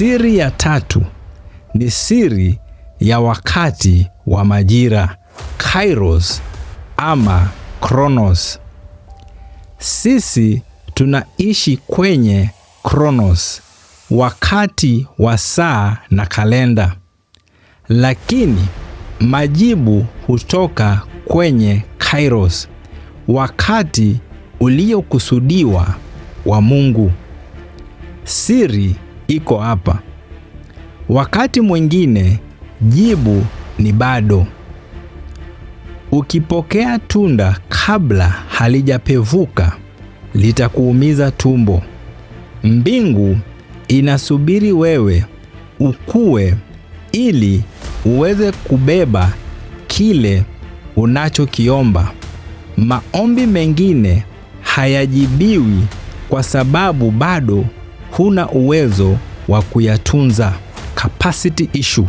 Siri ya tatu ni siri ya wakati wa majira, Kairos ama Kronos. Sisi tunaishi kwenye Kronos, wakati wa saa na kalenda. Lakini majibu hutoka kwenye Kairos, wakati uliokusudiwa wa Mungu. Siri iko hapa. Wakati mwingine jibu ni bado. Ukipokea tunda kabla halijapevuka, litakuumiza tumbo. Mbingu inasubiri wewe ukue ili uweze kubeba kile unachokiomba. Maombi mengine hayajibiwi kwa sababu bado huna uwezo wa kuyatunza. Capacity issue.